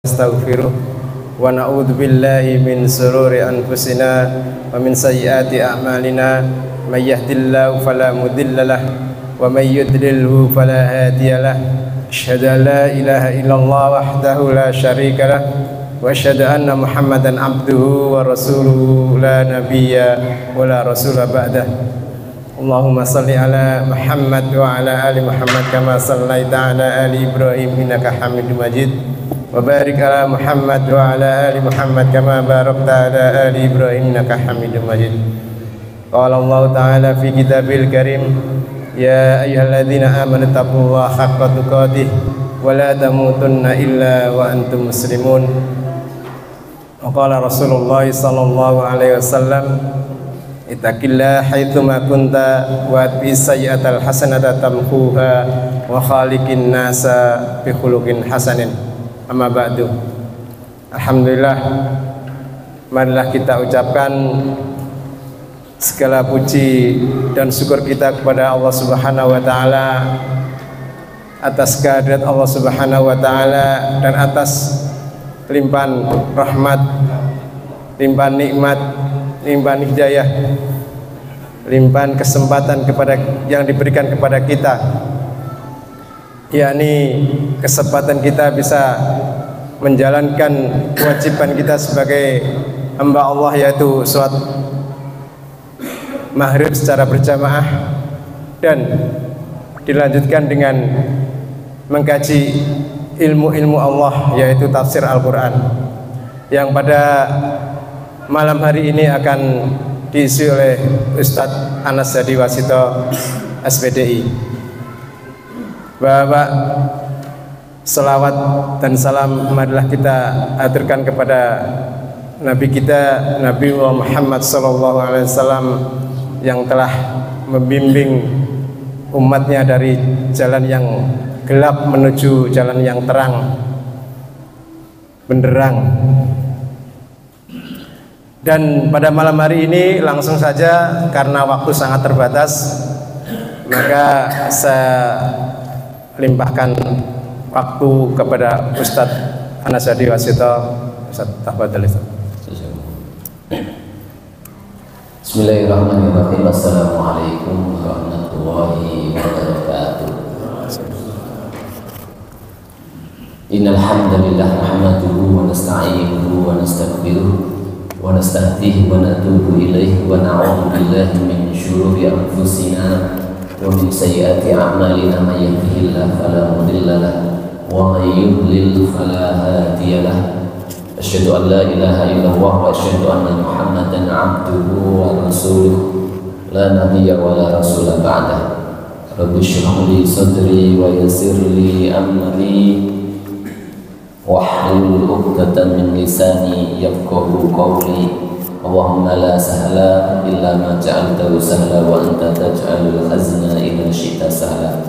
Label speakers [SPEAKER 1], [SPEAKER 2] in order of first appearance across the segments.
[SPEAKER 1] Astaghfiruh wa na'udzu billahi min sururi anfusina wa min sayyiati a'malina may yahdihillahu fala mudhillalah wa may yudlilhu fala hadiyalah asyhadu an la ilaha illallah wahdahu la syarikalah wa asyhadu anna muhammadan abduhu wa rasuluhu la nabiyya wa la rasula ba'dah. Allahumma salli ala Muhammad wa ala ali Muhammad kama sallaita ala ali Ibrahim innaka Hamidum Majid wa barik ala Muhammad wa ala ali Muhammad kama barakta ala ali Ibrahim innaka Hamidum Majid. Qala Allah Ta'ala fi kitabil karim ya ayyuhalladzina amanu taqullaha haqqa tuqatih wa la tamutunna illa wa antum muslimun. Wa qala Rasulullah sallallahu alaihi wasallam ittaqillah haitsuma kunta wa atbis sayyi'atal hasanata tamhuha wa khaliqin nasa bi khuluqin hasanin. Amma ba'du. Alhamdulillah, marilah kita ucapkan segala puji dan syukur kita kepada Allah Subhanahu wa taala atas kehadirat Allah Subhanahu wa taala dan atas limpahan rahmat, limpahan nikmat, limpahan hidayah, limpahan kesempatan yang diberikan kepada kita, yakni kesempatan kita bisa menjalankan kewajiban kita sebagai hamba Allah, yaitu sholat maghrib secara berjamaah dan dilanjutkan dengan mengkaji ilmu-ilmu Allah, yaitu tafsir Al-Quran, yang pada malam hari ini akan diisi oleh Ustadz Anas Hadi Wasito SPDI. Bapak, selawat dan salam marilah kita aturkan kepada Nabi kita, Nabi Muhammad SAW, yang telah membimbing umatnya dari jalan yang gelap menuju jalan yang terang benderang. Dan pada malam hari ini langsung saja, karena waktu sangat terbatas, maka saya limpahkan waktu kepada Ustadz Anas Hadi Wasito. Ustadz, tafadhal.
[SPEAKER 2] Bismillahirrahmanirrahim. Assalamualaikum warahmatullahi wabarakatuh. Innal hamdalillah nahmaduhu wa nasta'inuhu wa nastaghfiruh wa nastahdihi wa natubu ilaihi wa na'udzu billahi min syururi anfusina wa min sayyiati a'malina may yahdihillahu fala mudilla lahu wa may yudlil fala hadiya lahu. Asyhadu an la ilaha illallah wa asyhadu anna Muhammadan 'abduhu wa rasuluh la nabiyya wa la rasula ba'dah. Rabbi shrah li sadri wa yassir li amri wahlul 'uqdatam min lisani yafqahu qawli. Allahumma la sahla illa ma ja'altahu sahla wa anta taj'alul hazna idza syi'ta sahla.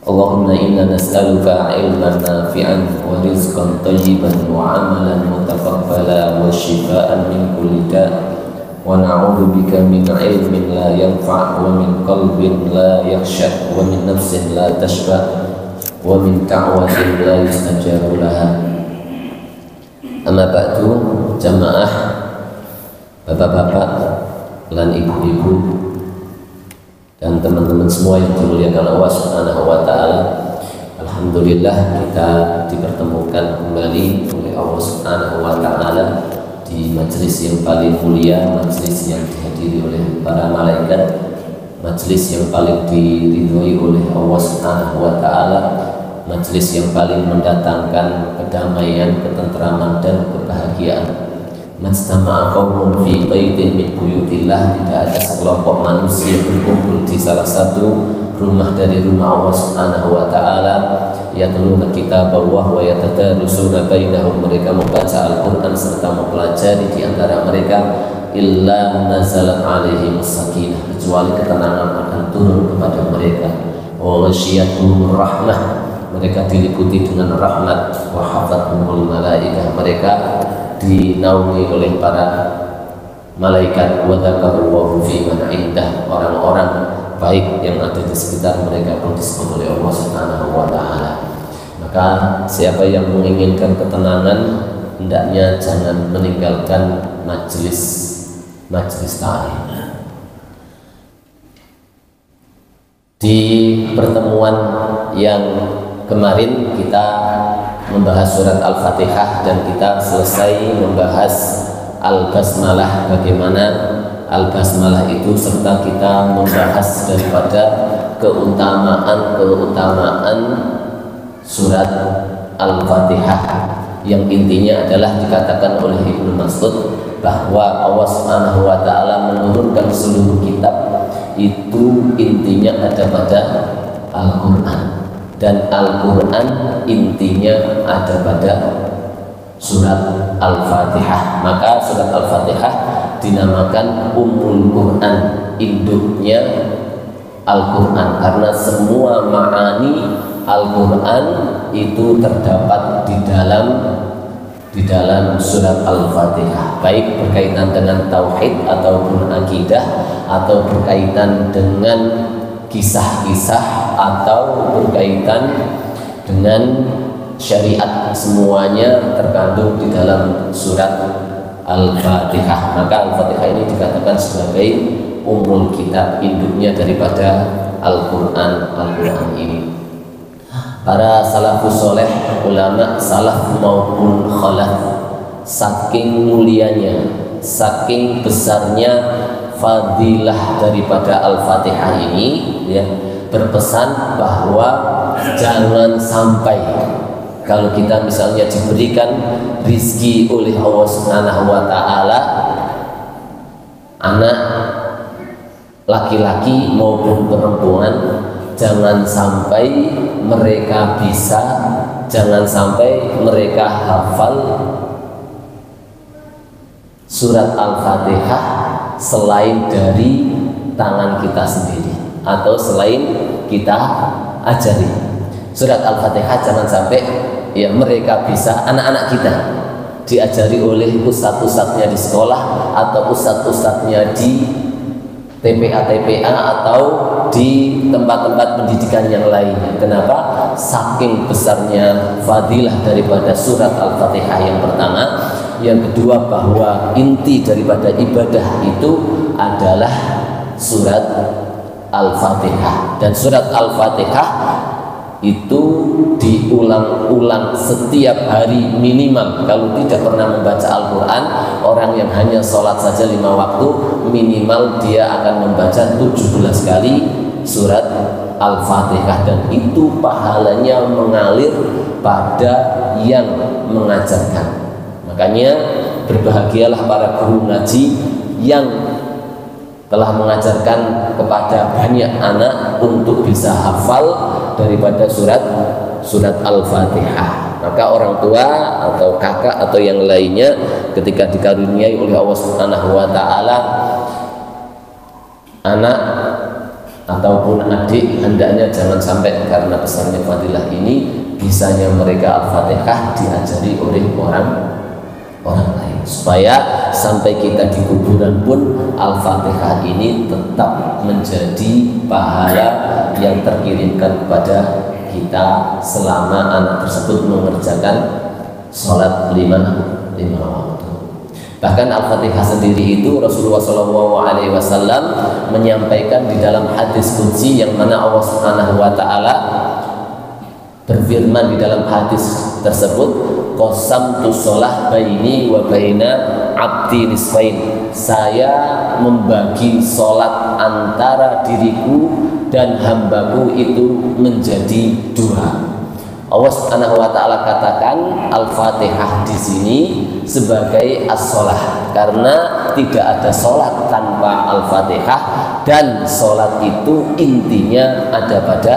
[SPEAKER 2] Allahumma inna nas'aluka ilman nafi'an wa rizqan thayyiban wa 'amalan mutaqabbala wa shifaa'an min kulli da', wa na'udzu bika min ilmin la yanfa' wa min qalbin la yakhsha' wa min nafsin la tashba' wa min da'watin la yustajabu laha. Amma ba'du, jamaah, bapak-bapak dan ibu-ibu dan teman-teman semua yang dimuliakan Allah Subhanahu wa taala. Alhamdulillah, kita dipertemukan kembali oleh Allah Subhanahu wa taala di majelis yang paling mulia, majelis yang dihadiri oleh para malaikat, majelis yang paling diridhoi oleh Allah Subhanahu wa taala, majelis yang paling mendatangkan kedamaian, ketentraman dan kebahagiaan. Majtama'a qaumun fi baitin min buyutillah, tidak ada sekelompok manusia berkumpul di salah satu rumah dari rumah Allah Subhanahu wa taala, yatluna kitabullah wa yatadarusuna bainahum, mereka membaca Al-Qur'an serta mempelajari di antara mereka, illa nazalat alaihimus sakinah, kecuali ketenangan akan turun kepada mereka, wa ghasyiyatuhum rahmah, mereka diliputi dengan rahmat, wa hafathumul malaikah, mereka dinaungi oleh para malaikat, wa dzakarallahu fi man indah, orang-orang baik yang ada di sekitar mereka pun disebut oleh Allah Subhanahu wa taala. Maka siapa yang menginginkan ketenangan hendaknya jangan meninggalkan majelis ta'lim. Di pertemuan yang kemarin kita membahas surat Al-Fatihah dan kita selesai membahas Al-Basmalah, bagaimana Al-Basmalah itu, serta kita membahas daripada keutamaan surat Al-Fatihah yang intinya adalah dikatakan oleh Ibnu Mas'ud bahwa Allah Subhanahu wa taala menurunkan seluruh kitab itu intinya ada pada Al-Qur'an, dan Al-Qur'an intinya ada pada surat Al-Fatihah. Maka surat Al-Fatihah dinamakan Ummul Qur'an, induknya Al-Qur'an, karena semua ma'ani Al-Qur'an itu terdapat di dalam surat Al-Fatihah, baik berkaitan dengan tauhid ataupun akidah, atau berkaitan dengan kisah-kisah, atau berkaitan dengan syariat, semuanya terkandung di dalam surat Al-Fatihah. Maka Al-Fatihah ini dikatakan sebagai ummul kitab, induknya daripada Al-Qur'an ini. Para salafus soleh, ulama salaf maupun khalaf, saking mulianya, saking besarnya fadilah daripada Al-Fatihah ini, ya, berpesan bahwa jangan sampai kalau kita misalnya diberikan rizki oleh Allah Subhanahu wa taala, anak laki-laki maupun perempuan, jangan sampai mereka hafal surat Al-Fatihah selain dari tangan kita sendiri atau selain kita ajari. Surat Al-Fatihah jangan sampai ya mereka bisa, anak-anak kita diajari oleh ustadz-ustadznya di sekolah atau ustadz-ustadznya di TPA atau di tempat-tempat pendidikan yang lainnya. Kenapa? Saking besarnya fadilah daripada surat Al-Fatihah yang pertama. Yang kedua, bahwa inti daripada ibadah itu adalah surat Al-Fatihah, dan surat Al-Fatihah itu diulang-ulang setiap hari minimal. Kalau tidak pernah membaca Al-Quran, orang yang hanya sholat saja 5 waktu, minimal dia akan membaca 17 kali surat Al-Fatihah, dan itu pahalanya mengalir pada yang mengajarkan. Makanya berbahagialah para guru ngaji yang telah mengajarkan kepada banyak anak untuk bisa hafal daripada surat Al-Fatihah. Maka orang tua atau kakak atau yang lainnya ketika dikaruniai oleh Allah Subhanahu wa taala anak ataupun adik, hendaknya jangan sampai karena besarnya fadilah ini bisanya mereka Al-Fatihah diajari oleh orang lain, supaya sampai kita di kuburan pun Al-Fatihah ini tetap menjadi pahala yang terkirimkan kepada kita selama anak tersebut mengerjakan sholat 5 waktu. Bahkan Al-Fatihah sendiri itu Rasulullah SAW menyampaikan di dalam hadis qudsi, yang mana Allah Subhanahu wa taala berfirman di dalam hadis tersebut, qasamtu sholah baini wa baina abdi nisfain, saya membagi sholat antara diriku dan hambaku itu menjadi 2. Allah Subhanahu wa taala katakan Al-Fatihah di sini sebagai as-sholah, karena tidak ada sholat tanpa Al-Fatihah, dan sholat itu intinya ada pada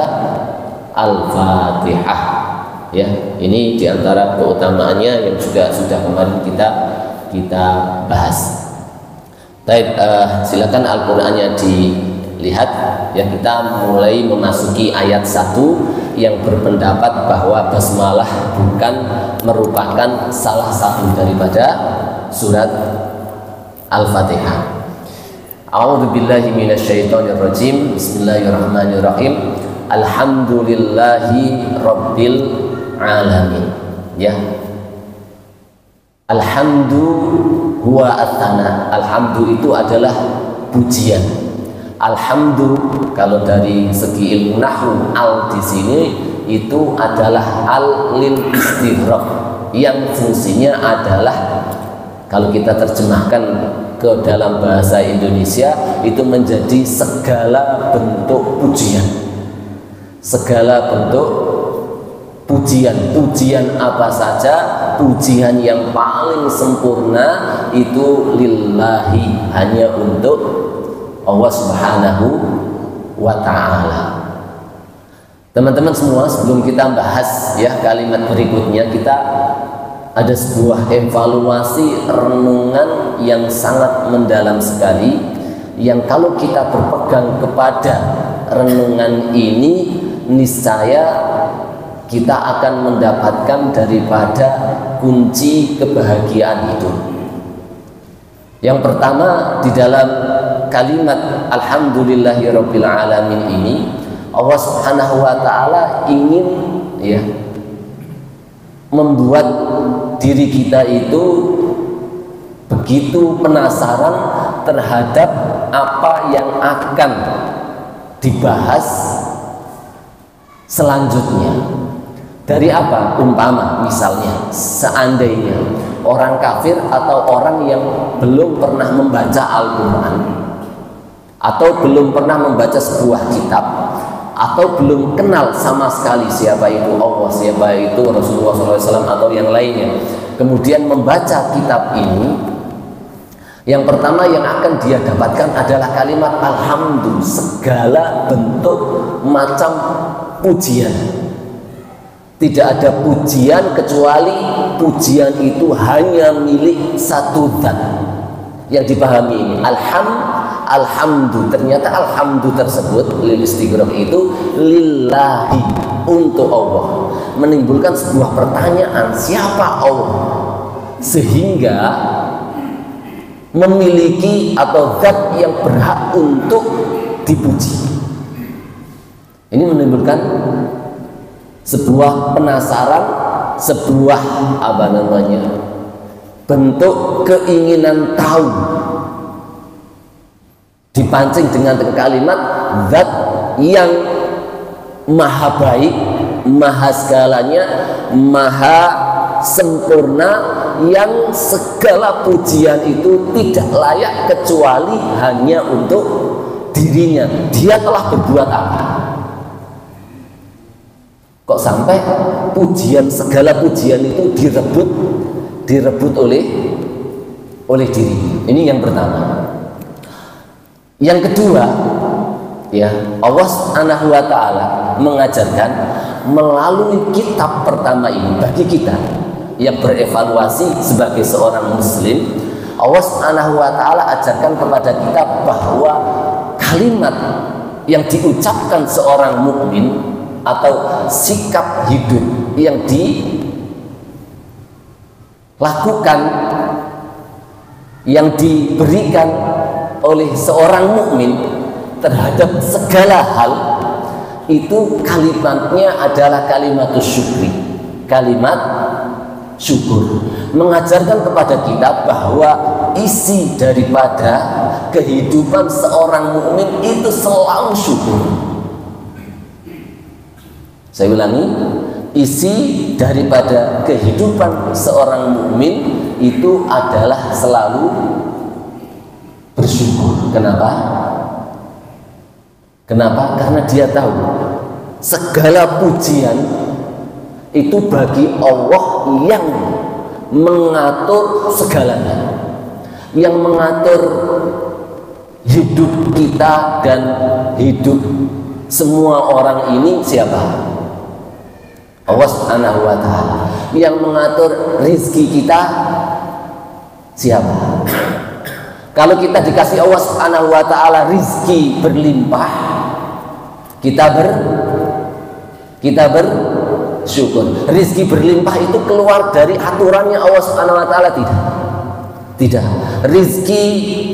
[SPEAKER 2] Al-Fatihah. Ya, ini diantara keutamaannya yang juga sudah kemarin kita bahas. Baik, silakan Al-Qur'annya dilihat. Ya, kita mulai memasuki ayat 1 yang berpendapat bahwa basmalah bukan merupakan salah satu daripada surat Al-Fatihah. A'udzubillahi minasyaitonirrajim. Bismillahirrahmanirrahim. Alhamdulillahi rabbil alamin. Ya. Alhamdu huwa athana. Alhamdu itu adalah pujian. Alhamdu kalau dari segi ilmu nahwu, al di sini itu adalah al lil istighraq yang fungsinya adalah, kalau kita terjemahkan ke dalam bahasa Indonesia, itu menjadi segala bentuk pujian. Segala bentuk pujian. Pujian apa saja, pujian yang paling sempurna itu lillahi, hanya untuk Allah Subhanahu wa ta'ala. Teman-teman semua, sebelum kita bahas ya kalimat berikutnya, kita ada sebuah evaluasi renungan yang sangat mendalam sekali, yang kalau kita berpegang kepada renungan ini, niscaya kita akan mendapatkan daripada kunci kebahagiaan hidup. Yang pertama, di dalam kalimat alhamdulillahirabbil alamin ini, Allah Subhanahu wa ta'ala ingin ya membuat diri kita itu begitu penasaran terhadap apa yang akan dibahas selanjutnya. Dari apa? Umpama misalnya, seandainya orang kafir atau orang yang belum pernah membaca Al-Quran, atau belum pernah membaca sebuah kitab, atau belum kenal sama sekali siapa itu Allah, siapa itu Rasulullah SAW atau yang lainnya, kemudian membaca kitab ini, yang pertama yang akan dia dapatkan adalah kalimat alhamdulillah, segala bentuk macam pujian. Tidak ada pujian kecuali pujian itu hanya milik satu zat. Yang dipahami ini alhamdulillah, ternyata alhamdulillah tersebut lil istighraq itu lillahi, untuk Allah, menimbulkan sebuah pertanyaan, siapa Allah sehingga memiliki atau zat yang berhak untuk dipuji. Ini menimbulkan sebuah penasaran, sebuah apa namanya, bentuk keinginan tahu, dipancing dengan kalimat zat yang maha baik, maha segalanya, maha sempurna, yang segala pujian itu tidak layak kecuali hanya untuk dirinya. Dia telah berbuat apa? Kok sampai pujian, segala pujian itu direbut oleh diri? Ini yang pertama. Yang kedua, ya, Allah Subhanahu wa ta'ala mengajarkan melalui kitab pertama ini bagi kita yang berevaluasi sebagai seorang muslim. Allah Subhanahu wa ta'ala ajarkan kepada kita bahwa kalimat yang diucapkan seorang mukmin atau sikap hidup yang dilakukan, yang diberikan oleh seorang mukmin terhadap segala hal itu kalimatnya adalah kalimat syukri, kalimat syukur. Mengajarkan kepada kita bahwa isi daripada kehidupan seorang mukmin itu selalu syukur. Saya ulangi, isi daripada kehidupan seorang mukmin itu adalah selalu bersyukur. Kenapa? Kenapa? Karena dia tahu segala pujian itu bagi Allah yang mengatur segalanya, yang mengatur hidup kita dan hidup semua orang ini. Siapa? Allah Subhanahu wa ta'ala. Yang mengatur rizki kita siapa? Kalau kita dikasih Allah Subhanahu wa ta'ala rizki berlimpah, kita bersyukur. Rizki berlimpah itu keluar dari aturannya Allah Subhanahu wa ta'ala? Tidak. Rizki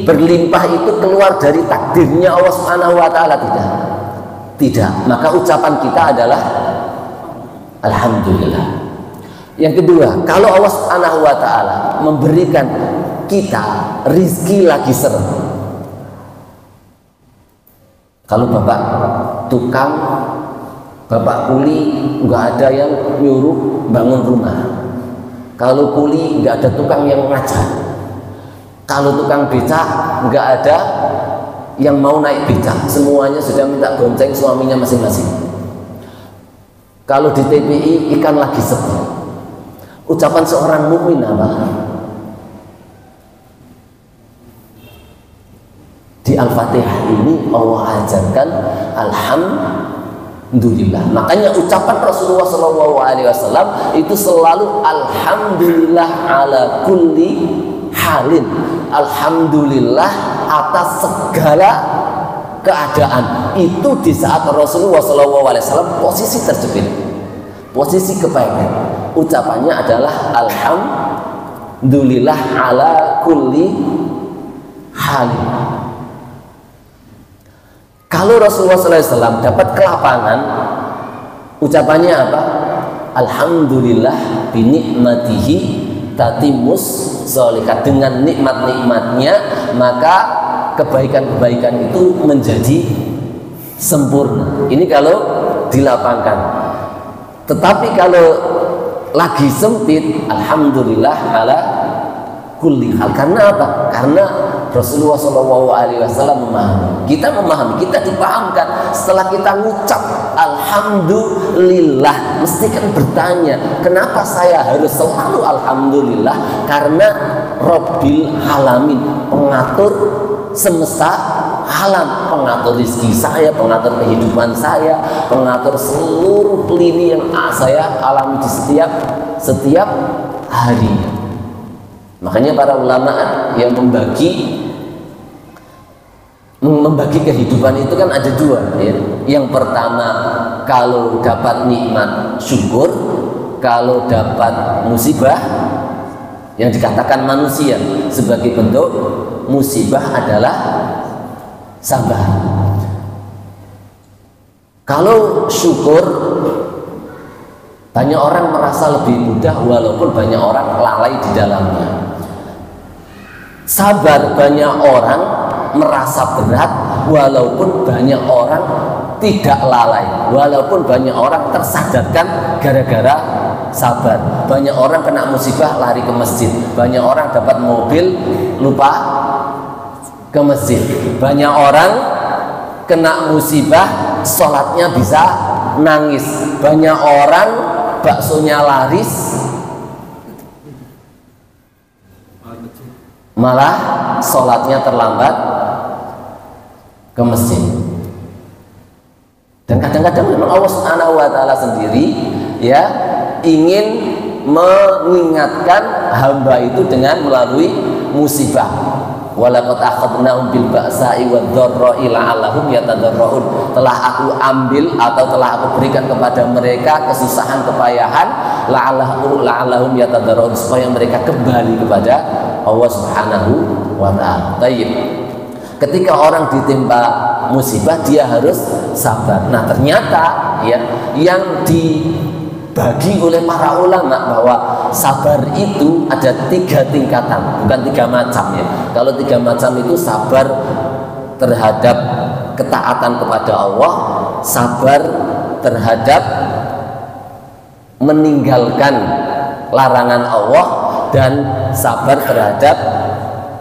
[SPEAKER 2] berlimpah itu keluar dari takdirnya Allah Subhanahu wa ta'ala? Tidak. Maka ucapan kita adalah alhamdulillah. Yang kedua, kalau Allah Subhanahu wa taala memberikan kita rizki lagi seret. Kalau bapak tukang, bapak kuli, nggak ada yang nyuruh bangun rumah. Kalau kuli nggak ada tukang yang ngajar. Kalau tukang becak nggak ada yang mau naik becak, semuanya sudah minta bonceng suaminya masing-masing. Kalau di TPI ikan lagi sepi. Ucapan seorang mukmin apa? Di Al-Fatihah ini Allah ajarkan alhamdulillah. Makanya ucapan Rasulullah SAW itu selalu alhamdulillah ala kulli halin. Alhamdulillah atas segala keadaan. Itu di saat Rasulullah SAW posisi terjepit, posisi kebaikan. Ucapannya adalah alhamdulillah ala kulli halin. Kalau Rasulullah SAW dapat kelapangan, ucapannya apa? Alhamdulillah binikmatihi tatimus sholihat. Dengan nikmat-nikmatnya maka kebaikan-kebaikan itu menjadi sempurna. Ini kalau dilapangkan. Tetapi kalau lagi sempit, alhamdulillah ala kulli hal. Karena apa? Karena Rasulullah SAW memahami, kita memahami, kita dipahamkan. Setelah kita ngucap alhamdulillah, mesti kan bertanya, kenapa saya harus selalu alhamdulillah? Karena Rabbil Alamin, pengatur semesta alam, pengatur rezeki saya, pengatur kehidupan saya, pengatur seluruh lini yang saya alami di setiap hari. Makanya para ulama yang membagi kehidupan itu kan ada dua, ya. Yang pertama, kalau dapat nikmat syukur, kalau dapat musibah, yang dikatakan manusia sebagai bentuk musibah adalah sabar. Kalau syukur, banyak orang merasa lebih mudah walaupun banyak orang lalai di dalamnya. Sabar, banyak orang merasa berat walaupun banyak orang tidak lalai, walaupun banyak orang tersadarkan gara-gara sabar. Banyak orang kena musibah lari ke masjid, banyak orang dapat mobil lupa ke masjid, banyak orang kena musibah sholatnya bisa nangis, banyak orang baksonya laris malah sholatnya terlambat ke masjid. Dan kadang-kadang memang Allah Subhanahu wa taala sendiri ya ingin mengingatkan hamba itu dengan melalui musibah. Walaqad akhadnahum bil ba'sa'i wad-dharra'i la'allahum yatadarra'un. Telah aku ambil atau telah aku berikan kepada mereka kesusahan, kepayahan, la'allahum yatadarra'un, supaya mereka kembali kepada Allah Subhanahu wa taala. Baik. Ketika orang ditimpa musibah dia harus sabar. Nah, ternyata ya yang dibagi oleh para ulama bahwa sabar itu ada 3 tingkatan, bukan 3 macam ya. Kalau 3 macam itu sabar terhadap ketaatan kepada Allah, sabar terhadap meninggalkan larangan Allah, dan sabar terhadap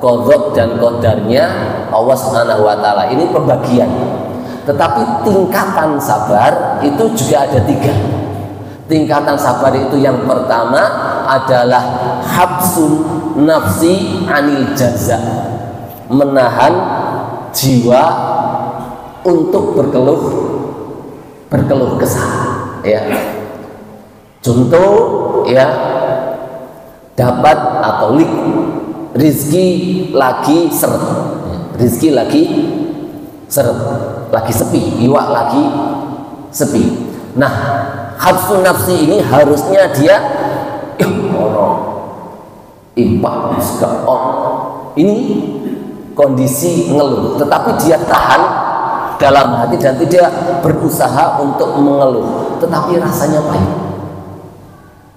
[SPEAKER 2] qadha dan qadarnya Allah Subhanahu wa taala. Ini pembagian. Tetapi tingkatan sabar itu juga ada 3. Tingkatan sabar itu yang pertama adalah habsun nafsi anil jaza, menahan jiwa untuk berkeluh kesah ya. Contoh ya, dapat atau rizki lagi seret, rizki lagi seret, lagi sepi, iwak lagi sepi. Nah, habsun nafsi ini harusnya dia ini kondisi ngeluh, tetapi dia tahan dalam hati dan tidak berusaha untuk mengeluh, tetapi rasanya pahit.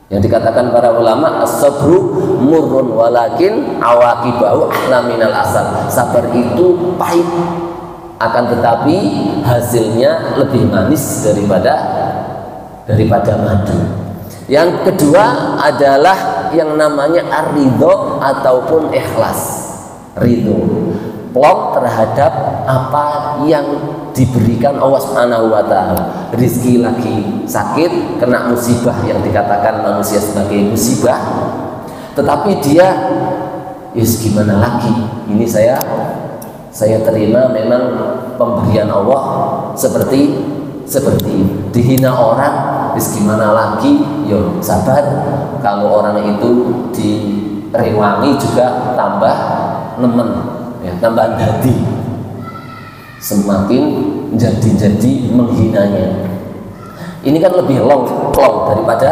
[SPEAKER 2] Yang dikatakan para ulama, as-sabru murrun walakin awaqibahu ahla minal asal. Sabar itu pahit, akan tetapi hasilnya lebih manis daripada madu. Yang kedua adalah yang namanya ar-ridho ataupun ikhlas. Ridho, plong terhadap apa yang diberikan Allah Subhanahu wa taala. Rizki lagi sakit, kena musibah yang dikatakan manusia sebagai musibah, tetapi dia yes gimana lagi, ini saya terima memang pemberian Allah seperti dihina orang, yes gimana lagi, yo sabar. Kalau orang itu direwangi juga tambah nemen, ya, tambah hati, semakin jadi menghinanya. Ini kan lebih long daripada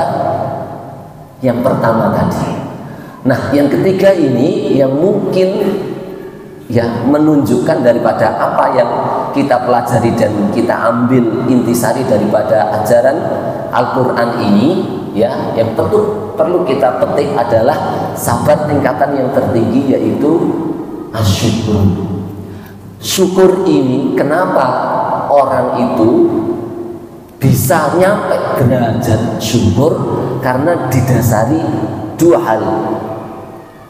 [SPEAKER 2] yang pertama tadi. Nah, yang ketiga ini yang mungkin ya menunjukkan daripada apa yang kita pelajari dan kita ambil intisari daripada ajaran Al-Quran ini, ya, yang perlu kita petik adalah sabar tingkatan yang tertinggi, yaitu asyukur. Syukur ini kenapa orang itu bisa nyampe derajat syukur? Karena didasari dua hal: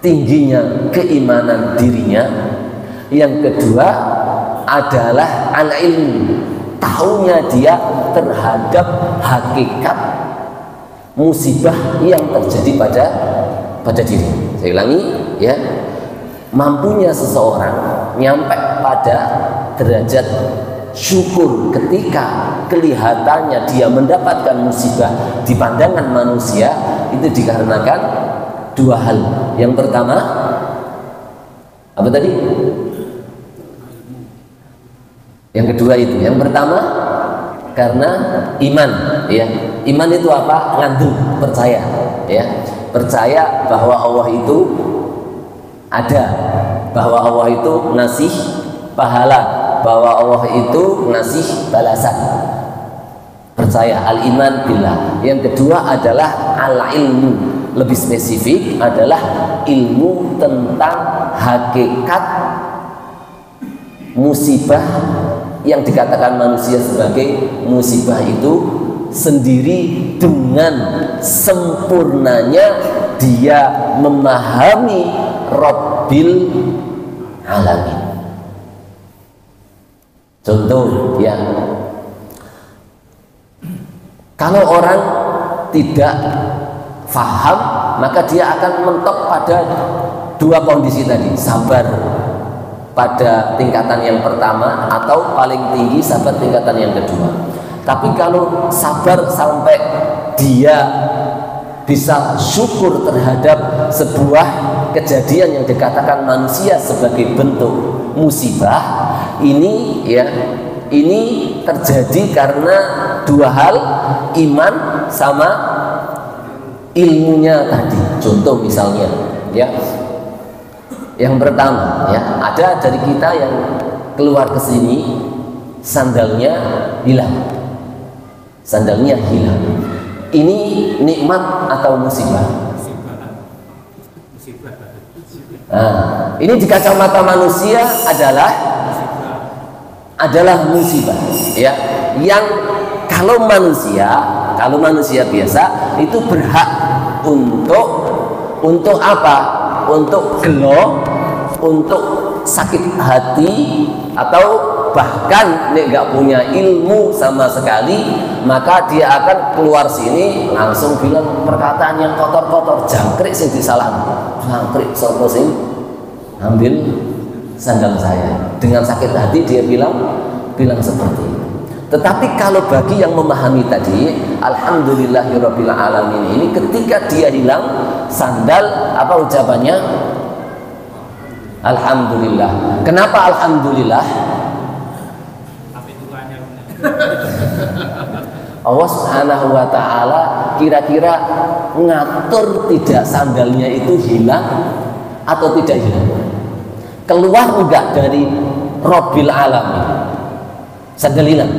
[SPEAKER 2] tingginya keimanan dirinya, yang kedua adalah al-ilmu, tahunya dia terhadap hakikat musibah yang terjadi pada diri. Saya ulangi, ya, mampunya seseorang nyampe pada derajat syukur ketika kelihatannya dia mendapatkan musibah di pandangan manusia, itu dikarenakan dua hal. Yang pertama apa tadi? Yang kedua itu, yang pertama karena iman, ya. Iman itu apa? Ngandel, percaya, ya. Percaya bahwa Allah itu ada, bahwa Allah itu ngasih pahala, bahwa Allah itu ngasih balasan. Percaya, al-iman billah. Yang kedua adalah al-ilmu, lebih spesifik adalah ilmu tentang hakikat musibah yang dikatakan manusia sebagai musibah itu sendiri, dengan sempurnanya dia memahami Rabbil Alamin. Contoh, ya, kalau orang tidak faham, maka dia akan mentok pada dua kondisi tadi: sabar pada tingkatan yang pertama, atau paling tinggi sabar tingkatan yang kedua. Tapi kalau sabar sampai dia bisa syukur terhadap sebuah kejadian yang dikatakan manusia sebagai bentuk musibah, ini, ya, ini terjadi karena dua hal: iman sama ilmunya tadi. Contoh misalnya, ya, yang pertama, ya, ada dari kita yang keluar ke sini sandalnya hilang. Sandalnya hilang. Ini nikmat atau musibah? Nah, ini di kacamata manusia adalah musibah, ya. Yang kalau manusia biasa itu berhak untuk apa? Untuk gelo, untuk sakit hati, atau bahkan nek gak punya ilmu sama sekali, maka dia akan keluar sini langsung bilang perkataan yang kotor-kotor. Jangkrik sing disalah, jangkrik sapa sing ambil sandal saya. Dengan sakit hati dia bilang seperti itu. Tetapi kalau bagi yang memahami tadi, alhamdulillahirabbil alamin, ini ketika dia hilang sandal, apa ucapannya? Alhamdulillah. Kenapa alhamdulillah? Allah Subhanahu wa ta'ala kira-kira ngatur tidak sandalnya itu hilang atau tidak hilang? Keluar enggak dari Rabbil Alamin? Sandal hilang?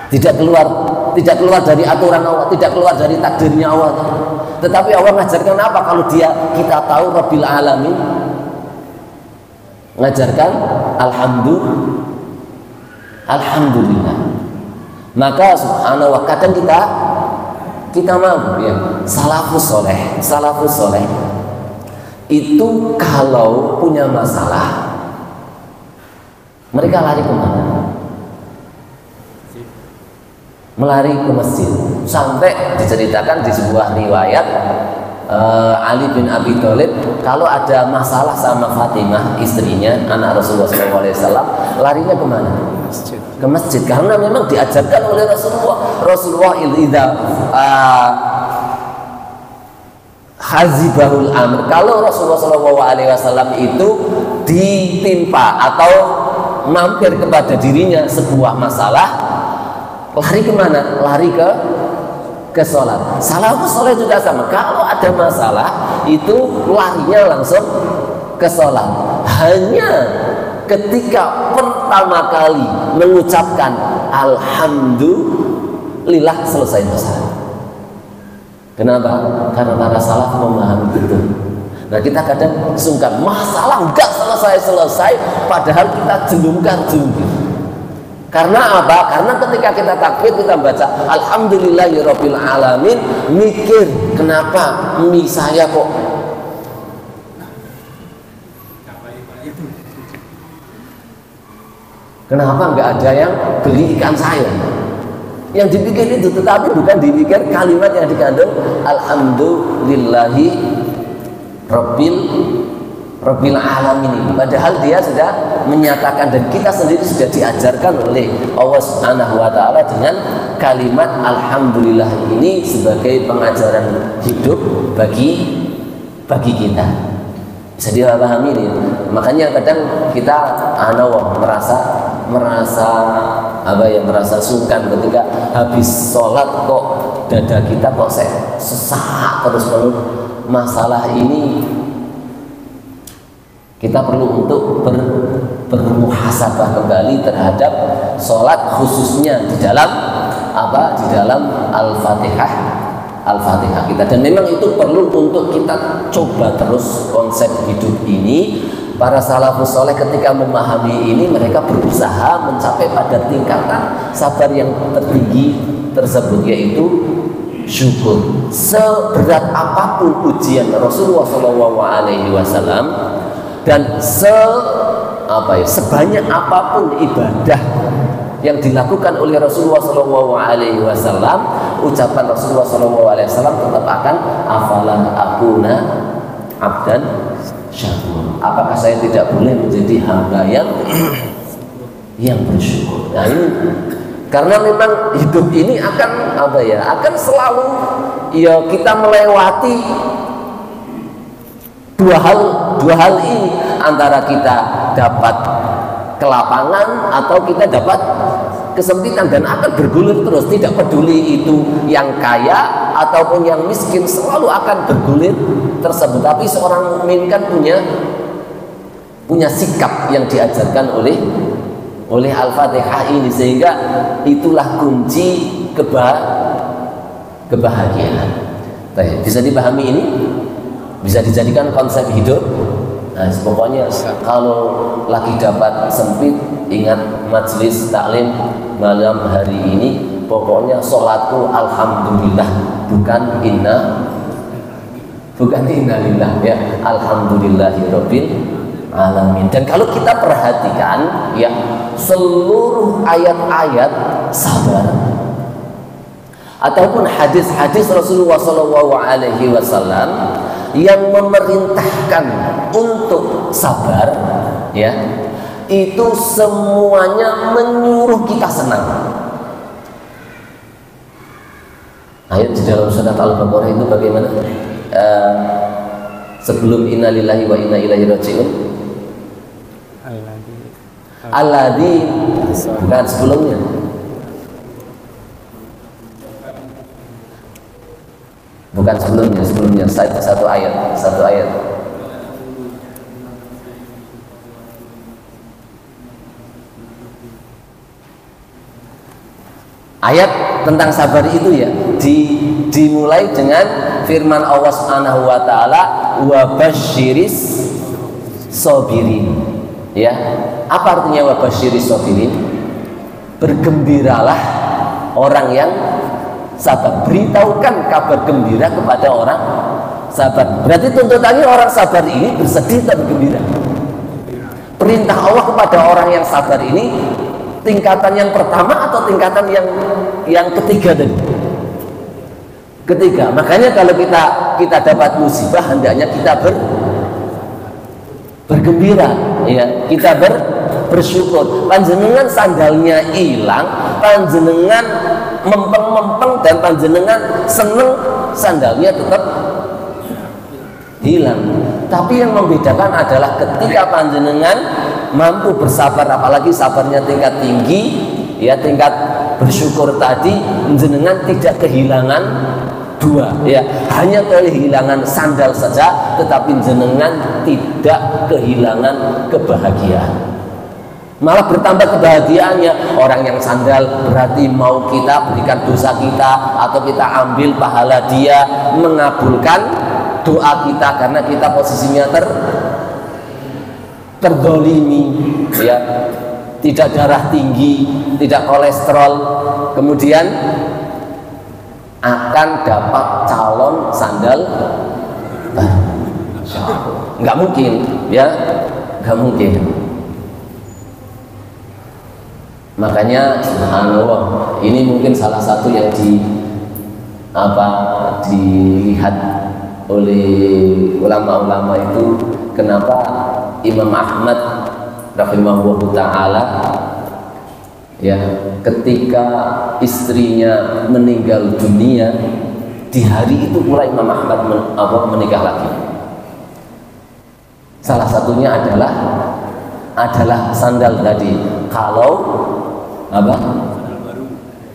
[SPEAKER 2] Tidak keluar tidak keluar dari aturan Allah, tidak keluar dari takdirnya Allah. Tetapi Allah mengajarkan apa kalau kita tahu Rabbil Alamin? Mengajarkan alhamdulillah. Maka subhanallah, kadang kita mampu ya, salafus soleh itu kalau punya masalah mereka lari kemana? Melari ke masjid. Sampai diceritakan di sebuah riwayat Ali bin Abi Thalib kalau ada masalah sama Fatimah istrinya, anak Rasulullah SAW, larinya kemana? Ke masjid. Karena memang diajarkan oleh Rasulullah idza hazibahul amr, kalau Rasulullah SAW itu ditimpa atau mampir kepada dirinya sebuah masalah, lari kemana? Lari ke sholat. Salafus soleh juga sama. Kalau ada masalah itu larinya langsung ke sholat. Hanya ketika pertama kali mengucapkan alhamdulillah selesai masalah. Kenapa? Karena para salaf memahami itu. Nah, kita kadang sungkan, masalah enggak selesai, padahal kita jungkir. Karena apa? Karena ketika kita takbir, kita baca alhamdulillahirabbil alamin, mikir kenapa mie saya kok kenapa nggak ada yang beli ikan saya? Yang dipikir itu, tetapi bukan dipikir kalimat yang dikandung alhamdulillahi rabbil alamin ini. Padahal dia sudah menyatakan, dan kita sendiri sudah diajarkan oleh Allah Subhanahu wa taala dengan kalimat alhamdulillah ini sebagai pengajaran hidup bagi kita. Bisa dipahami nih. Makanya kadang kita merasa sungkan ketika habis sholat kok dada kita kok sesak terus penuh. Masalah ini kita perlu untuk bermuhasabah kembali terhadap sholat, khususnya di dalam Al-Fatihah kita. Dan memang itu perlu untuk kita coba terus konsep hidup ini. Para salafus soleh ketika memahami ini, mereka berusaha mencapai pada tingkatan sabar yang tertinggi tersebut, yaitu syukur. Seberat apapun ujian Rasulullah SAW dan sebanyak apapun ibadah yang dilakukan oleh Rasulullah SAW, ucapan Rasulullah SAW tetap akan afalan akuna abdan syakur. Apakah saya tidak boleh menjadi hamba yang bersyukur? Nah ini karena memang hidup ini akan selalu kita melewati dua hal ini, antara kita dapat kelapangan atau kita dapat kesempitan, dan akan bergulir terus, tidak peduli itu yang kaya ataupun yang miskin, selalu akan bergulir tersebut. Tapi seorang mukmin kan punya sikap yang diajarkan oleh Al-Fatihah ini, sehingga itulah kunci kebahagiaan. Bisa dipahami ini? Bisa dijadikan konsep hidup. Nah, pokoknya kalau lagi dapat sempit, ingat majelis taklim malam hari ini, pokoknya sholatku alhamdulillah, bukan innalillah ya, alhamdulillahirabbil alamin. Dan kalau kita perhatikan ya, seluruh ayat-ayat sabar ataupun hadis-hadis Rasulullah SAW yang memerintahkan untuk sabar ya, itu semuanya menyuruh kita senang. Ayat di dalam surat Al-Baqarah itu bagaimana? Sebelum innalillahi wa inna ilaihi raji'un, alladzi, bukan sebelumnya. Bukan sebelumnya satu ayat. Ayat tentang sabar itu ya dimulai dengan firman Allah Subhanahu wa taala, wa basyiris sabirin. Ya, apa artinya wa basyiris sabirin? Bergembiralah orang yang sabar. Beritahukan kabar gembira kepada orang sabar. Berarti tuntutannya orang sabar ini bersedih dan bergembira. Perintah Allah kepada orang yang sabar ini tingkatan yang pertama atau tingkatan yang ketiga tadi? Ketiga. Makanya kalau kita dapat musibah, hendaknya kita bergembira, ya. Kita bersyukur. Panjenengan sandalnya hilang, panjenengan mempeng-mempeng dan panjenengan seneng, sandalnya tetap hilang. Tapi yang membedakan adalah ketika panjenengan mampu bersabar, apalagi sabarnya tingkat tinggi, ya, tingkat bersyukur tadi, jenengan tidak kehilangan dua, ya, hanya kehilangan sandal saja, tetapi jenengan tidak kehilangan kebahagiaan, malah bertambah kebahagiaannya. Orang yang sandal berarti mau kita berikan dosa kita, atau kita ambil pahala dia, mengabulkan doa kita karena kita posisinya terdolimi, ya, tidak darah tinggi, tidak kolesterol, kemudian akan dapat calon sandal baru. Nggak mungkin, ya, nggak mungkin. Makanya subhanallah, ini mungkin salah satu yang dilihat oleh ulama-ulama itu, kenapa Imam Ahmad rahimahullah ta'ala, ya, ketika istrinya meninggal dunia, di hari itu pula Imam Ahmad menikah lagi. Salah satunya adalah sandal tadi.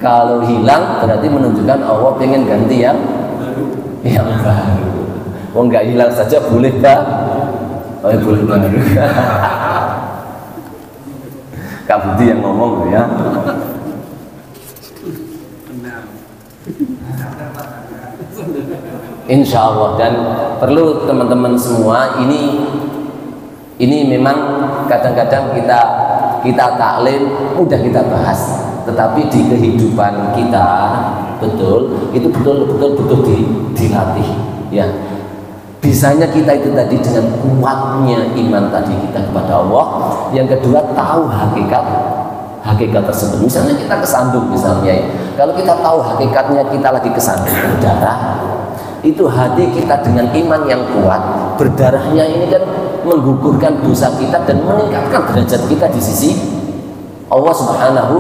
[SPEAKER 2] Kalau hilang berarti menunjukkan Allah pengen ganti yang baru. Oh, nggak hilang saja boleh, Pak? Oh, boleh baru. Kak Budi yang ngomong, ya. Insya Allah. Dan perlu teman-teman semua, ini memang kadang-kadang kita taklim mudah kita bahas, tetapi di kehidupan kita betul dilatih, ya. Bisanya kita itu tadi dengan kuatnya iman tadi kita kepada Allah. Yang kedua, tahu hakikat tersebut. Misalnya kita kesandung, misalnya, ya. Kalau kita tahu hakikatnya kita lagi kesandung berdarah, itu hati kita dengan iman yang kuat, berdarahnya ini kan menggugurkan dosa kita dan meningkatkan derajat kita di sisi Allah Subhanahu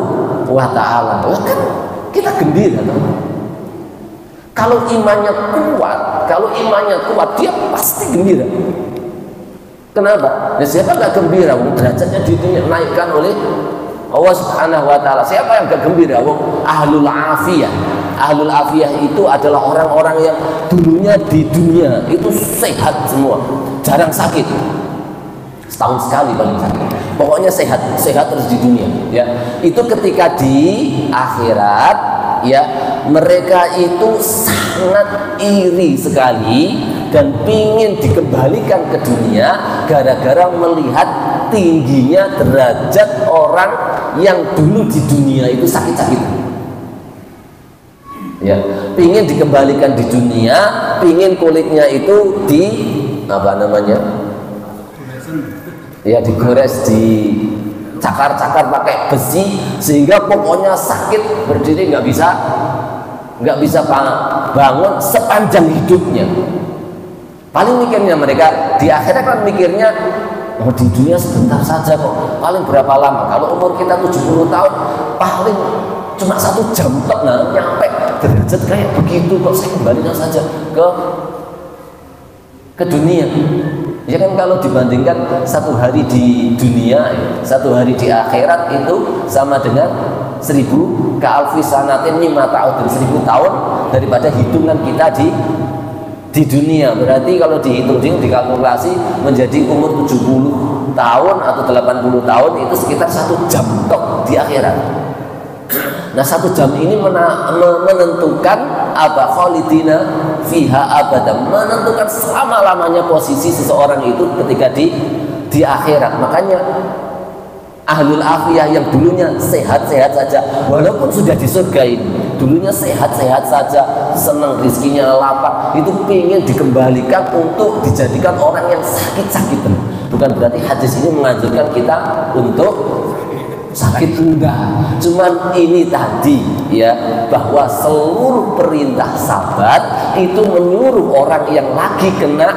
[SPEAKER 2] wa ta'ala. Kan kita gembira, teman. Kalau imannya kuat, dia pasti gembira. Kenapa? Ya, siapa nggak gembira? Derajatnya dinaikkan oleh Allah Subhanahu wa ta'ala. Siapa yang gak gembira? Ahlul afiyah. Ahlul afiyah itu adalah orang-orang yang dulunya di dunia itu sehat semua, jarang sakit, setahun sekali paling sakit, pokoknya sehat terus di dunia, ya. Itu ketika di akhirat, ya, mereka itu sangat iri sekali dan pingin dikembalikan ke dunia gara-gara melihat tingginya derajat orang yang dulu di dunia itu sakit-sakitan. Ya, pingin dikembalikan di dunia, pingin kulitnya itu digores, dicakar-cakar pakai besi, sehingga pokoknya sakit, berdiri nggak bisa bangun sepanjang hidupnya. Paling mikirnya mereka di akhirat kan mikirnya, oh, di dunia sebentar saja kok, paling berapa lama? Kalau umur kita 70 tahun, paling cuma 1 jam tok, nyampe derajat kayak begitu kok, saya kembalikan saja ke dunia. Ya kan, kalau dibandingkan 1 hari di dunia, 1 hari di akhirat itu sama dengan 1000 ka'alfi sanatin mimma ta'udun, 1000 tahun daripada hitungan kita di dunia. Berarti kalau dihitung, dikalkulasi menjadi umur 70 tahun atau 80 tahun itu sekitar 1 jam tok di akhirat. Nah, 1 jam ini menentukan apa, khalidina fiha abada, menentukan selama-lamanya posisi seseorang itu ketika di akhirat. Makanya ahlul afiyah yang dulunya sehat-sehat saja, walaupun sudah di surga ini, dulunya sehat-sehat saja, senang rizkinya, lapar, itu ingin dikembalikan untuk dijadikan orang yang sakit-sakitan. Bukan berarti hadis ini menganjurkan kita untuk sakit, enggak. Cuman ini tadi ya, bahwa seluruh perintah sabat itu menyuruh orang yang lagi kena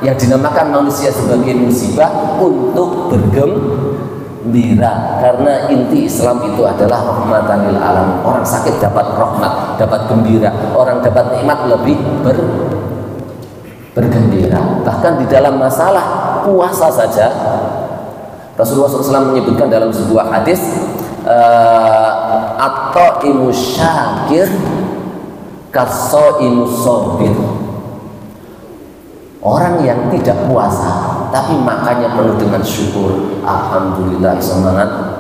[SPEAKER 2] yang dinamakan manusia sebagai musibah untuk bergembira, karena inti Islam itu adalah rahmatan lil alam. Orang sakit dapat rahmat, dapat gembira, orang dapat nikmat lebih bergembira. Bahkan di dalam masalah puasa saja Rasulullah SAW menyebutkan dalam sebuah hadis, at-taimu syakir kasoimu sobir. Orang yang tidak puasa tapi makannya penuh dengan syukur, alhamdulillah iso mangan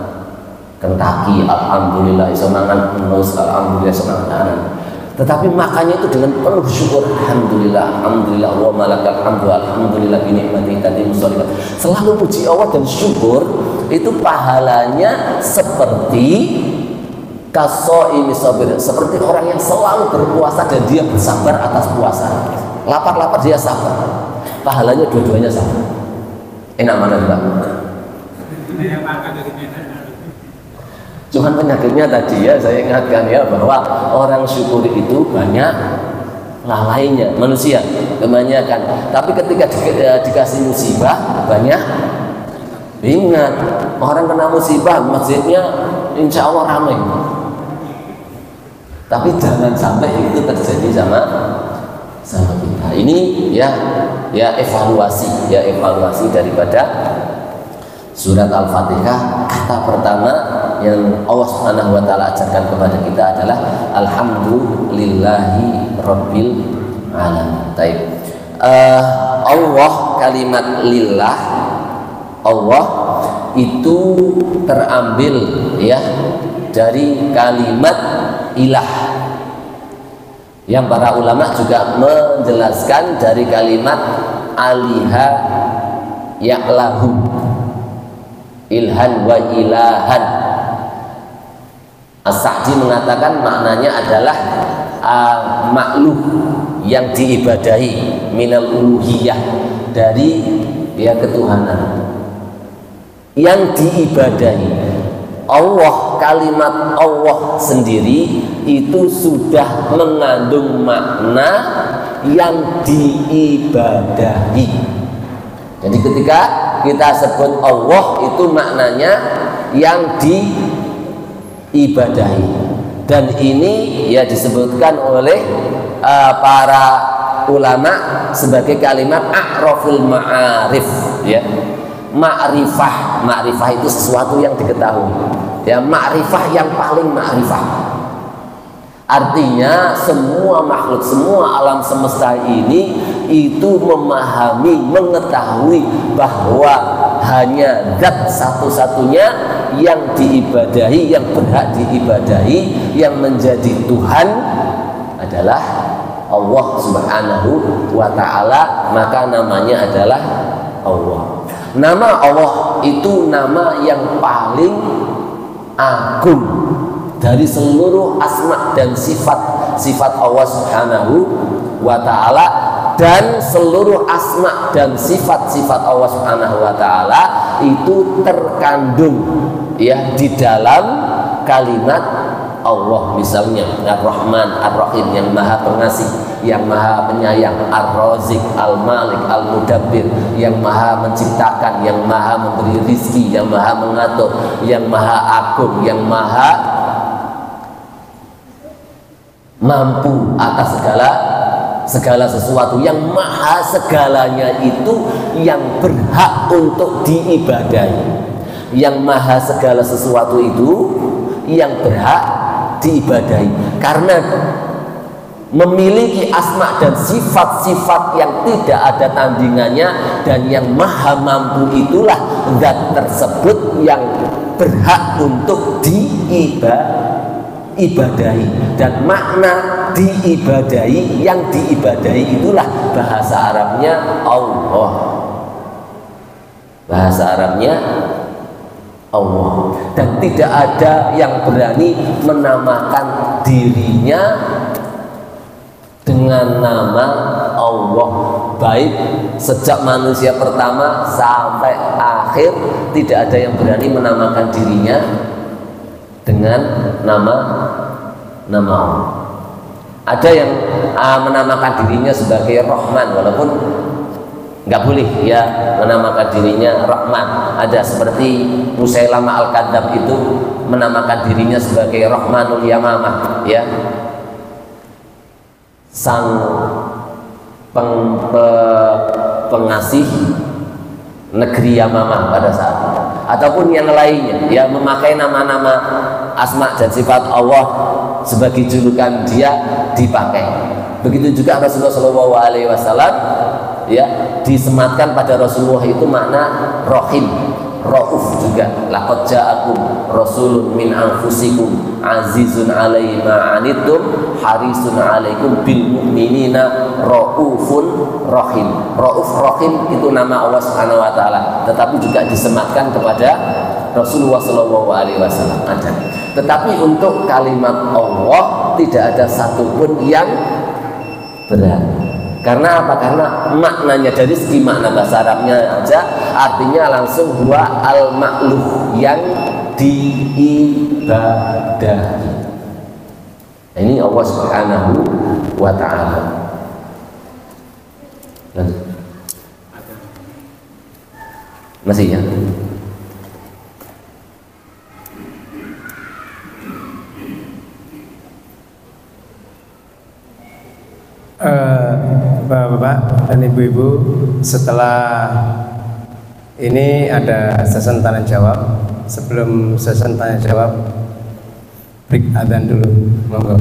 [SPEAKER 2] Kentucky, alhamdulillah iso mangan nus, alhamdulillah iso mangan. Tetapi makannya itu dengan penuh syukur, alhamdulillah, alhamdulillah, wa malakal hamdu, alhamdulillah bi ni'mati tatimmu sholihat. Selalu puji Allah dan syukur, itu pahalanya seperti kasoimi sabir, seperti orang yang selalu berpuasa dan dia bersabar atas puasa. Lapar-lapar dia sabar, pahalanya dua-duanya sama. Enak mana Mbak? Cuman penyakitnya tadi ya, saya ingatkan ya, bahwa orang syukur itu banyak lalainya, manusia kebanyakan. Tapi ketika dikasih musibah banyak ingat. Orang kena musibah masjidnya insya Allah ramai, tapi jangan sampai itu terjadi sama kita. Ini ya evaluasi daripada surat Al-Fatihah. Kata pertama yang Allah Subhanahu wa taala ajarkan kepada kita adalah alhamdulillahi rabbil alamin. Baik. Allah, kalimat lillah, Allah itu terambil ya dari kalimat ilah, yang para ulama juga menjelaskan dari kalimat aliha ya'lahu, ilhan wa ilahan. As-Sa'di mengatakan maknanya adalah makhluk yang diibadahi, minal uluhiyah, dari ya ketuhanan yang diibadahi. Allah, kalimat Allah sendiri itu sudah mengandung makna yang diibadahi. Jadi ketika kita sebut Allah itu maknanya yang diibadahi, dan ini ya disebutkan oleh para ulama sebagai kalimat a'raful ma'arif ya. Ma'rifah itu sesuatu yang diketahui ya, ma'rifah yang paling ma'rifah. Artinya semua makhluk, semua alam semesta ini itu memahami, mengetahui bahwa hanya zat satu-satunya yang diibadahi, yang berhak diibadahi, yang menjadi Tuhan adalah Allah Subhanahu wa ta'ala. Maka namanya adalah Allah. Nama Allah itu nama yang paling agung dari seluruh asma dan sifat Allah Subhanahu wa ta'ala, dan seluruh asma dan sifat Allah Subhanahu wa ta'ala itu terkandung ya di dalam kalimat Allah. Misalnya Ar-Rahman, Ar-Rahim, yang maha pengasih, yang maha penyayang, Ar-Razik, Al-Malik, Al-Mudabbir, yang maha menciptakan, yang maha memberi rizki, yang maha mengatur, yang maha agung, yang maha mampu atas segala sesuatu, yang maha segalanya itu yang berhak untuk diibadahi. Yang maha segala sesuatu itu yang berhak diibadahi karena memiliki asma dan sifat-sifat yang tidak ada tandingannya, dan yang maha mampu itulah zat tersebut yang berhak untuk ibadahi, dan makna diibadahi, yang diibadahi itulah bahasa Arabnya Allah. Bahasa Arabnya Allah, dan tidak ada yang berani menamakan dirinya dengan nama Allah, baik sejak manusia pertama sampai akhir tidak ada yang berani menamakan dirinya dengan nama Allah. Ada yang menamakan dirinya sebagai Rahman, walaupun nggak boleh ya menamakan dirinya Rahman. Ada seperti Musailamah Al-Kadzab itu menamakan dirinya sebagai Rahmanul Yamamah, ya, sang pengasih negeri Yamamah pada saat itu. Ataupun yang lainnya, ya, memakai nama-nama asma dan sifat Allah sebagai julukan dia dipakai. Begitu juga Rasulullah SAW, ya, disematkan pada Rasulullah itu makna Rahim, Rauf juga. Laqad ja'akum rasulun min anfusikum azizun 'alaihi ma 'anittum harisun 'alaikum bil mu'minina raufun rahim. Rauf Rahim itu nama Allah Subhanahu wa taala, tetapi juga disematkan kepada Rasulullah SAW ada. Tetapi untuk kalimat Allah tidak ada satupun yang berani. Karena apa? Karena maknanya dari segi makna bahasa Arabnya aja artinya langsung huwa al-ma'luh, yang diibadahi. Ini Allah Subhanahu wa ta'ala. Masih ya?
[SPEAKER 1] Bapak-bapak dan ibu-ibu, setelah ini ada sesi tanya jawab. Sebelum sesi tanya jawab, break adzan dulu, monggo.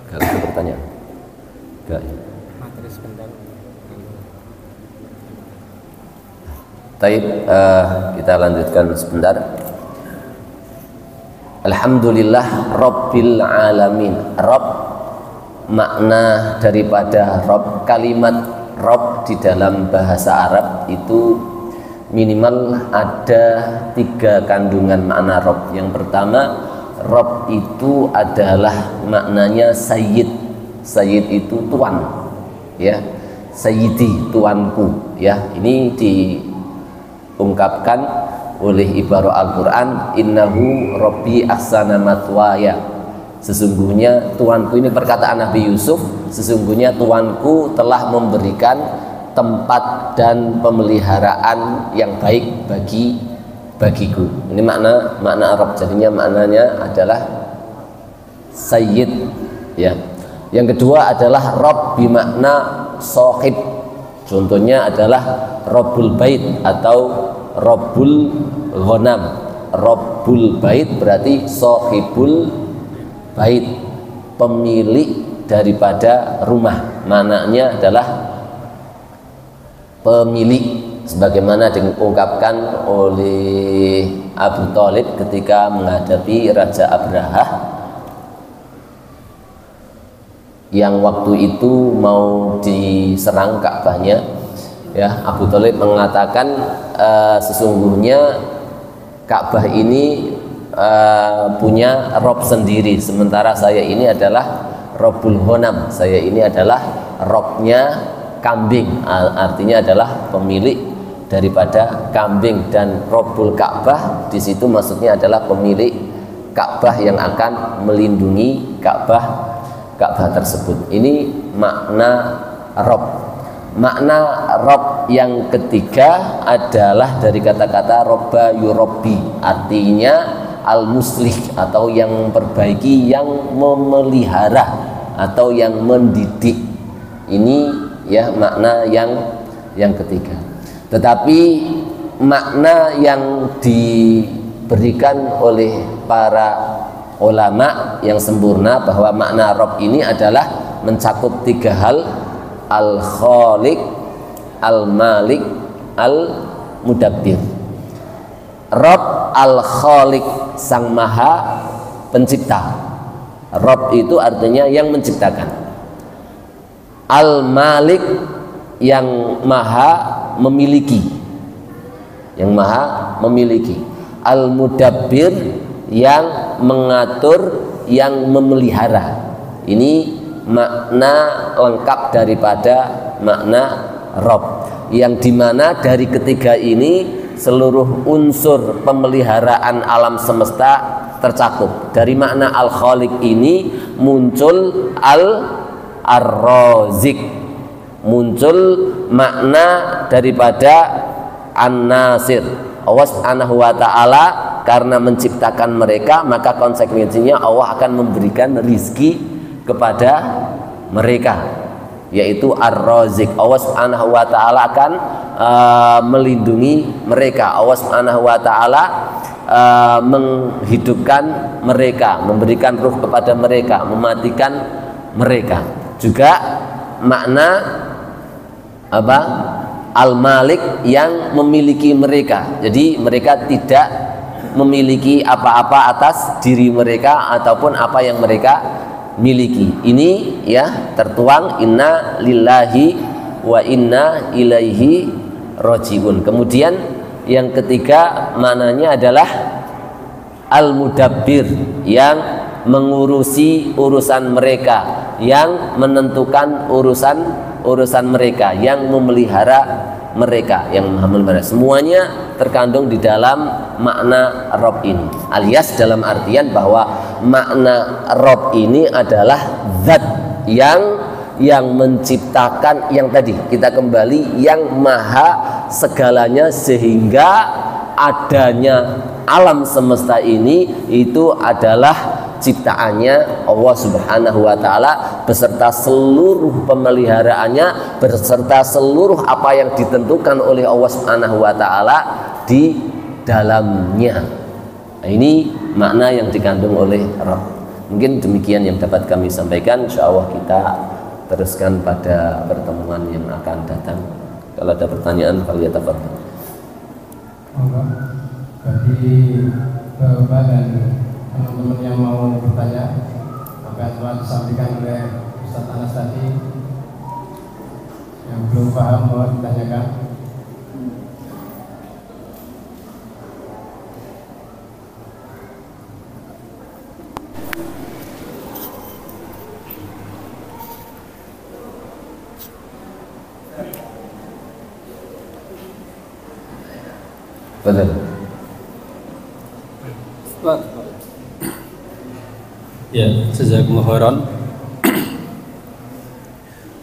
[SPEAKER 2] Gak ada pertanyaan? Gak ya?
[SPEAKER 1] Materi sebentar.
[SPEAKER 2] Baik, kita lanjutkan sebentar. Alhamdulillah Rabbil Alamin. Rabb, makna daripada Rabb, kalimat Rabb di dalam bahasa Arab itu minimal ada 3 kandungan makna Rabb. Yang pertama, Rabb itu adalah maknanya sayyid. Sayyid itu tuan, ya. Sayyidi, tuanku, ya. Ini diungkapkan oleh ibarat Al-Qur'an, innahu rabbi ahsana matwaya. Sesungguhnya tuanku, ini perkataan Nabi Yusuf, sesungguhnya tuanku telah memberikan tempat dan pemeliharaan yang baik bagiku. Ini makna Arab. Jadinya maknanya adalah sayyid, ya. Yang kedua adalah Rabb bermakna sahib. Contohnya adalah Rabbul Bait atau Rabbul Ghanam. Rabbul Bait berarti sahibul bait, pemilik daripada rumah. Maknanya adalah pemilik, sebagaimana diungkapkan oleh Abu Thalib ketika menghadapi Raja Abrahah yang waktu itu mau diserang Ka'bahnya, ya. Abu Thalib mengatakan sesungguhnya Ka'bah ini punya Rob sendiri, sementara saya ini adalah Rabbul Ghanam, saya ini adalah Robnya kambing, artinya adalah pemilik daripada kambing. Dan Rabbul Ka'bah di situ maksudnya adalah pemilik Ka'bah yang akan melindungi Ka'bah tersebut. Ini makna Rabb. Makna Rabb yang ketiga adalah dari kata-kata robba yurabbi, artinya al-muslih atau yang memperbaiki, yang memelihara atau yang mendidik. Ini ya makna yang ketiga. Tetapi makna yang diberikan oleh para ulama yang sempurna bahwa makna Rabb ini adalah mencakup 3 hal: al-khaliq, al-malik, al-mudabbir. Rabb al-khaliq, sang maha pencipta. Rabb itu artinya yang menciptakan. Al-malik, yang maha memiliki, yang maha memiliki. Al-mudabbir, yang mengatur, yang memelihara. Ini makna lengkap daripada makna Rabb, yang dimana dari ketiga ini seluruh unsur pemeliharaan alam semesta tercakup. Dari makna al-khaliq ini muncul ar-razik, muncul makna daripada an-nasir. Allah Subhanahu wa ta'ala karena menciptakan mereka, maka konsekuensinya Allah akan memberikan rizki kepada mereka, yaitu ar-razik. Allah Subhanahu wa ta'ala akan melindungi mereka. Allah Subhanahu wa ta'ala menghidupkan mereka, memberikan ruh kepada mereka, mematikan mereka. Juga makna apa? Al-Malik, yang memiliki mereka. Jadi mereka tidak memiliki apa-apa atas diri mereka ataupun apa yang mereka miliki. Ini ya tertuang inna lillahi wa inna ilaihi rajiun. Kemudian yang ketiga maknanya adalah al-mudabbir, yang mengurusi urusan mereka, yang menentukan urusan mereka, yang memelihara mereka, yang memelihara. Semuanya terkandung di dalam makna Rabb ini, alias dalam artian bahwa makna Rabb ini adalah zat yang menciptakan, yang tadi kita kembali, yang maha segalanya, sehingga adanya alam semesta ini itu adalah ciptaannya Allah Subhanahu wa taala beserta seluruh pemeliharaannya, beserta seluruh apa yang ditentukan oleh Allah Subhanahu wa taala di dalamnya. Nah, ini makna yang dikandung oleh Rabb. Mungkin demikian yang dapat kami sampaikan. Insyaallah kita teruskan pada pertemuan yang akan datang. Kalau ada pertanyaan, falyatafadhal.
[SPEAKER 1] Bagi Bapak dan teman-teman yang mau bertanya, apa yang telah disampaikan oleh Ustaz Anas tadi, yang belum paham mohon ditanyakan.
[SPEAKER 2] Betul.
[SPEAKER 3] Ya, jazakumullah khairan.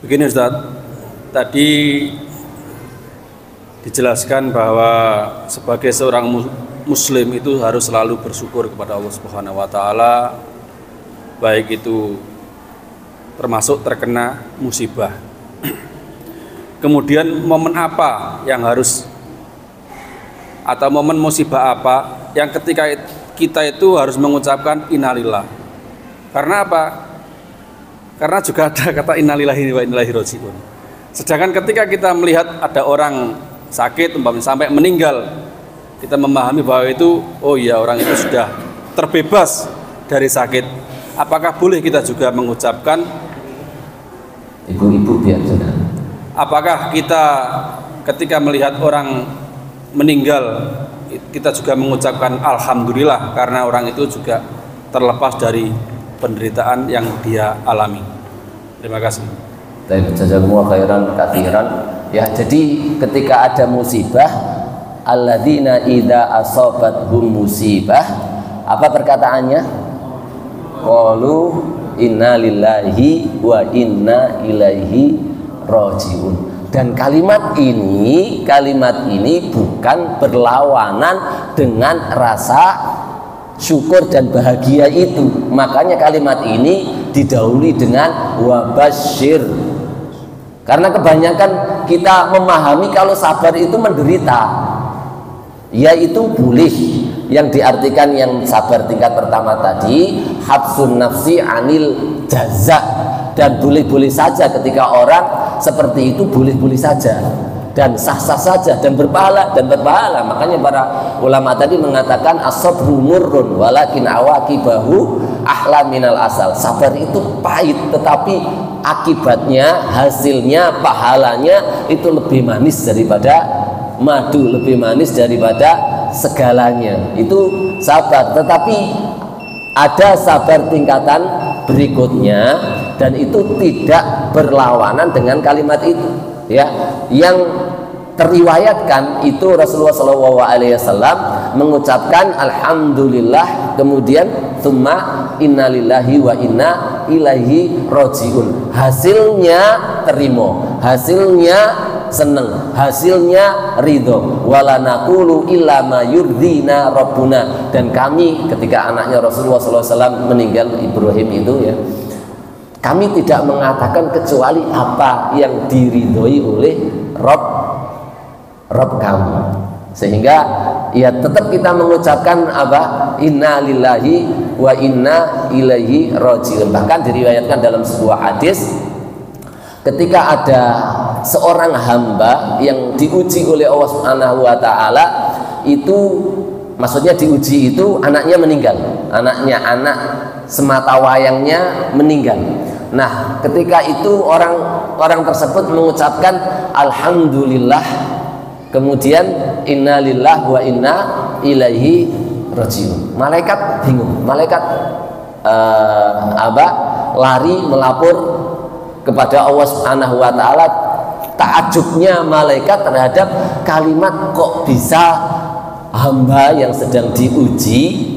[SPEAKER 3] Begini Ustaz, tadi dijelaskan bahwa sebagai seorang muslim itu harus selalu bersyukur kepada Allah Subhanahu wa taala, baik itu termasuk terkena musibah. Kemudian momen apa yang harus, atau momen musibah apa yang ketika kita itu harus mengucapkan innalillah? Karena apa? Karena juga ada kata innalillahi wa inna ilaihi rajiun. Sedangkan ketika kita melihat ada orang sakit umpamanya sampai meninggal, kita memahami bahwa itu, oh iya, orang itu sudah terbebas dari sakit. Apakah boleh kita juga mengucapkan,
[SPEAKER 2] ibu-ibu biar sudah,
[SPEAKER 3] apakah kita ketika melihat orang meninggal kita juga mengucapkan alhamdulillah karena orang itu juga terlepas dari penderitaan yang dia alami? Terima kasih.
[SPEAKER 2] Jazakumullah khairan katsiran. Ya, jadi ketika ada musibah, alladzina idza asabathum musibah, apa perkataannya? Qalu inna lillahi wa inna ilaihi rajiun. Dan kalimat ini bukan berlawanan dengan rasa syukur dan bahagia itu. Makanya kalimat ini didahului dengan wabasyir. Karena kebanyakan kita memahami kalau sabar itu menderita, yaitu boleh. Yang diartikan yang sabar tingkat pertama tadi, habsun nafsi anil jaza, dan boleh-boleh saja ketika orang seperti itu, boleh-boleh saja dan sah-sah saja dan berpahala. Makanya para ulama tadi mengatakan as-sabru murrun walakin awaqibahu ahla minal asal. Sabar itu pahit, tetapi akibatnya, hasilnya, pahalanya itu lebih manis daripada madu, lebih manis daripada segalanya. Itu sabar. Tetapi ada sabar tingkatan berikutnya, dan itu tidak berlawanan dengan kalimat itu, ya. Yang teriwayatkan itu Rasulullah SAW mengucapkan alhamdulillah, kemudian tsumma innalillahi wa inna ilaihi rajiun. Hasilnya terima, hasilnya seneng, hasilnya ridho. Wala naqulu illa ma yurdina rabbuna. Dan kami ketika anaknya Rasulullah SAW meninggal, Ibrahim itu, ya, kami tidak mengatakan kecuali apa yang diridhoi oleh Rabb kamu. Sehingga ya tetap kita mengucapkan apa? Inna lillahi wa inna ilaihi rajiun. Bahkan diriwayatkan dalam sebuah hadis, ketika ada seorang hamba yang diuji oleh Allah Subhanahu wa taala, itu maksudnya diuji itu anaknya meninggal, anak semata wayangnya meninggal. Nah, ketika itu orang tersebut mengucapkan alhamdulillah, kemudian innalillahi wa inna ilaihi rajiun. Malaikat bingung, malaikat lari melapor kepada Allah Subhanahu wa taala. Takjubnya malaikat terhadap kalimat kok bisa hamba yang sedang diuji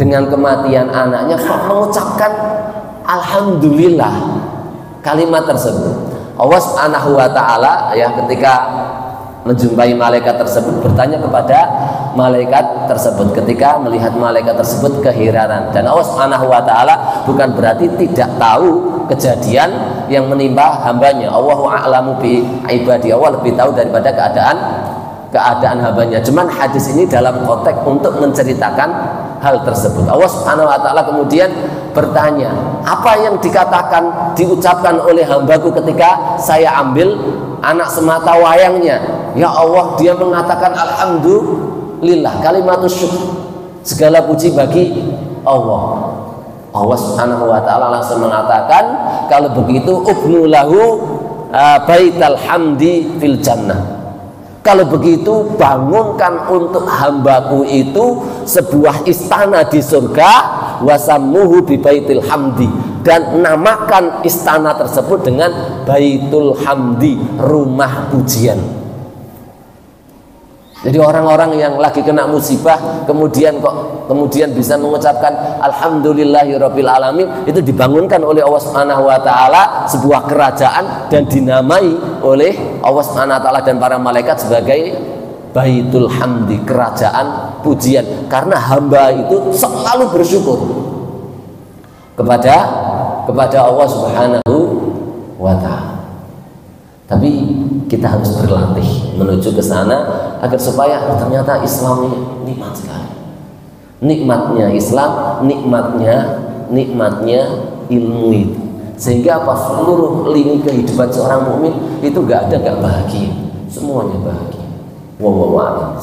[SPEAKER 2] dengan kematian anaknya kok mengucapkan alhamdulillah kalimat tersebut. Allah Subhanahu wa taala ya ketika menjumpai malaikat tersebut bertanya kepada malaikat tersebut, ketika melihat malaikat tersebut keheranan. Dan Allah Subhanahu wa taala bukan berarti tidak tahu kejadian yang menimpa hambanya. Allahu a'lamu bi ibadi, Allah lebih tahu daripada keadaan hambanya. Cuman hadis ini dalam konteks untuk menceritakan hal tersebut. Allah Subhanahu wa taala kemudian bertanya, apa yang diucapkan oleh hambaku ketika saya ambil anak semata wayangnya? Ya Allah, dia mengatakan alhamdulillah, kalimatus syukur, segala puji bagi Allah. Allah Subhanahu wa taala langsung mengatakan, kalau begitu ubnu lahu baital hamdi fil jannah. Kalau begitu bangunkan untuk hambaku itu sebuah istana di surga, wasammuhu bi baitil hamdi, dan namakan istana tersebut dengan baitul hamdi, rumah pujian. Jadi orang-orang yang lagi kena musibah kemudian bisa mengucapkan alhamdulillahirabbil alamin, itu dibangunkan oleh Allah Subhanahu wa taala sebuah kerajaan dan dinamai oleh Allah Subhanahu wa taala dan para malaikat sebagai baitul hamdi, kerajaan pujian, karena hamba itu selalu bersyukur kepada Allah Subhanahu wa taala. Tapi kita harus berlatih menuju ke sana agar supaya ternyata Islam ini nikmat sekali. Nikmatnya Islam, nikmatnya ilmu itu. Sehingga apa, seluruh lini kehidupan seorang mukmin itu gak bahagia, semuanya bahagia. Wallahu a'lam.